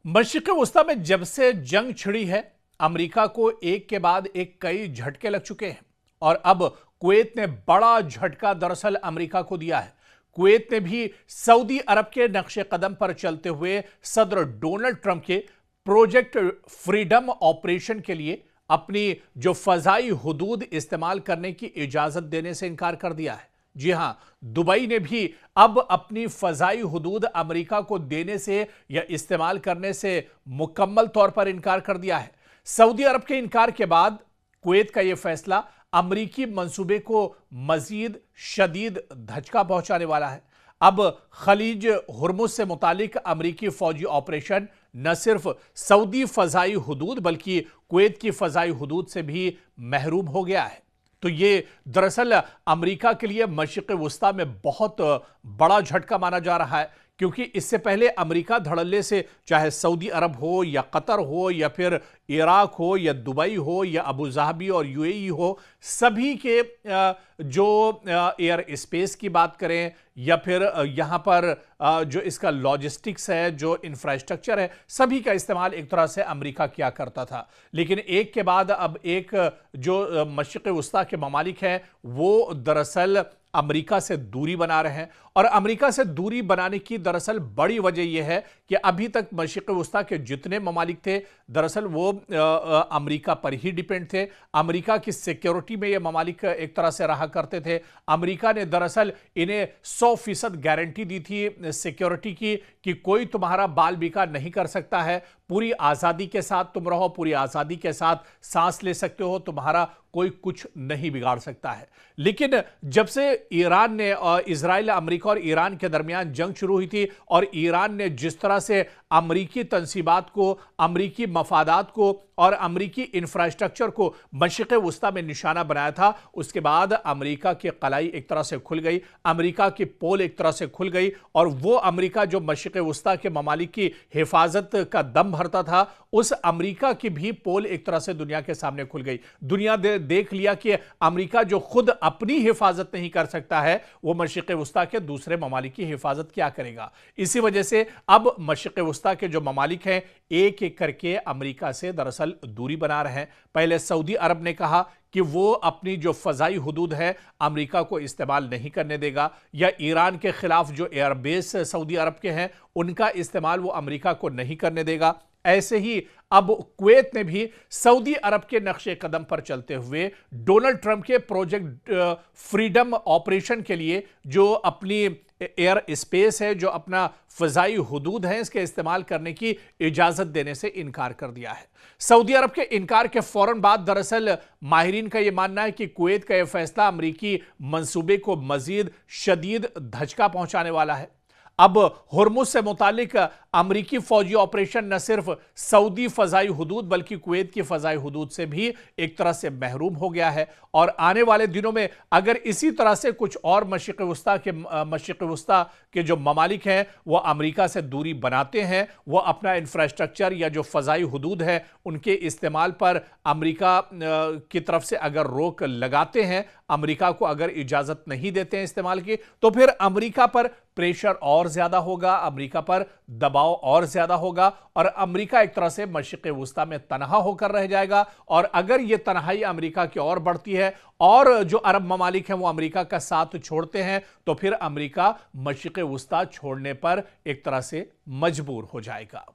मशरिक़ वस्ता में जब से जंग छिड़ी है, अमेरिका को एक के बाद एक कई झटके लग चुके हैं और अब कुवैत ने बड़ा झटका दरअसल अमेरिका को दिया है। कुवैत ने भी सऊदी अरब के नक्शे कदम पर चलते हुए सदर डोनाल्ड ट्रंप के प्रोजेक्ट फ्रीडम ऑपरेशन के लिए अपनी जो फजाई हुदूद इस्तेमाल करने की इजाजत देने से इनकार कर दिया है। जी हां, दुबई ने भी अब अपनी फजाई हुदूद अमेरिका को देने से या इस्तेमाल करने से मुकम्मल तौर पर इनकार कर दिया है। सऊदी अरब के इनकार के बाद कुवैत का यह फैसला अमेरिकी मंसूबे को मजीद शदीद धचका पहुंचाने वाला है। अब खलीज हुर्मुज से मुतालिक अमेरिकी फौजी ऑपरेशन न सिर्फ सऊदी फजाई हुदूद बल्कि कुवैत की फजाई हुदूद से भी महरूम हो गया है। तो ये दरअसल अमेरिका के लिए मशरिक़ वस्ता में बहुत बड़ा झटका माना जा रहा है, क्योंकि इससे पहले अमेरिका धड़ल्ले से चाहे सऊदी अरब हो या कतर हो या फिर इराक हो या दुबई हो या अबू धाबी और यूएई हो, सभी के जो एयर स्पेस की बात करें या फिर यहाँ पर जो इसका लॉजिस्टिक्स है, जो इंफ्रास्ट्रक्चर है, सभी का इस्तेमाल एक तरह से अमेरिका किया करता था। लेकिन एक के बाद अब एक जो मशरिक़ वस्ता के ममालिक हैं वो दरअसल अमेरिका से दूरी बना रहे हैं। और अमेरिका से दूरी बनाने की दरअसल बड़ी वजह यह है कि अभी तक मशरिक़ वस्ता के जितने ममालिक थे दरअसल वो अमेरिका पर ही डिपेंड थे। अमेरिका की सिक्योरिटी में ये ममालिक एक तरह से रहा करते थे। अमेरिका ने दरअसल इन्हें 100% गारंटी दी थी सिक्योरिटी की कि कोई तुम्हारा बाल बिका नहीं कर सकता है, पूरी आज़ादी के साथ तुम रहो, पूरी आज़ादी के साथ सांस ले सकते हो, तुम्हारा कोई कुछ नहीं बिगाड़ सकता है। लेकिन जब से ईरान ने इजराइल, अमेरिका और ईरान के दरमियान जंग शुरू हुई थी और ईरान ने जिस तरह से अमेरिकी तंसीबात को, अमेरिकी मफादात को और अमेरिकी इंफ्रास्ट्रक्चर को मशरिक़ वस्ता में निशाना बनाया था, उसके बाद अमेरिका की कलाई एक तरह से खुल गई, अमेरिका की पोल एक तरह से खुल गई और वो अमेरिका जो मशरिक़ वस्ता के ममालिक की हिफाजत का दम भरता था, उस अमेरिका की भी पोल एक तरह से दुनिया के सामने खुल गई। दुनिया देख लिया कि अमेरिका जो खुद अपनी हिफाजत नहीं कर सकता है, वो मशरिक़ वस्ता के दूसरे ममालिक की हिफाजत क्या करेगा। इसी वजह से अब मशरिक़ वस्ता के जो ममालिक हैं एक एक करके अमेरिका से दरअसल दूरी बना रहे हैं। पहले सऊदी अरब ने कहा कि वो अपनी जो फजाई हुदूद है अमेरिका को इस्तेमाल नहीं करने देगा, या ईरान के खिलाफ जो एयरबेस सऊदी अरब के हैं उनका इस्तेमाल वो अमेरिका को नहीं करने देगा। ऐसे ही अब कुवैत ने भी सऊदी अरब के नक्शे कदम पर चलते हुए डोनाल्ड ट्रंप के प्रोजेक्ट फ्रीडम ऑपरेशन के लिए जो अपनी एयर स्पेस है, जो अपना फजाई हुदूद है, इसके इस्तेमाल करने की इजाजत देने से इनकार कर दिया है। सऊदी अरब के इनकार के फौरन बाद दरअसल माहिरीन का यह मानना है कि कुवैत का यह फैसला अमेरिकी मंसूबे को मजीद शदीद धचका पहुंचाने वाला है। अब हुर्मुज से मुतालिक अमेरिकी फौजी ऑपरेशन न सिर्फ सऊदी फजाई हुदूद बल्कि कुवैत की फजाई हुदूद से भी एक तरह से महरूम हो गया है। और आने वाले दिनों में अगर इसी तरह से कुछ और मशरिक़ वस्ता के जो ममालिक हैं वो अमेरिका से दूरी बनाते हैं, वो अपना इंफ्रास्ट्रक्चर या जो फजाई हुदूद है उनके इस्तेमाल पर अमेरिका की तरफ से अगर रोक लगाते हैं, अमेरिका को अगर इजाज़त नहीं देते हैं इस्तेमाल की, तो फिर अमेरिका पर प्रेशर और ज्यादा होगा, अमेरिका पर दबाव और ज्यादा होगा और अमेरिका एक तरह से मशरिक़ वस्ता में तनहा होकर रह जाएगा। और अगर यह तनहाई अमेरिका की ओर बढ़ती है और जो अरब ममालिक हैं वो अमेरिका का साथ छोड़ते हैं, तो फिर अमेरिका मशरिक़ वस्ता छोड़ने पर एक तरह से मजबूर हो जाएगा।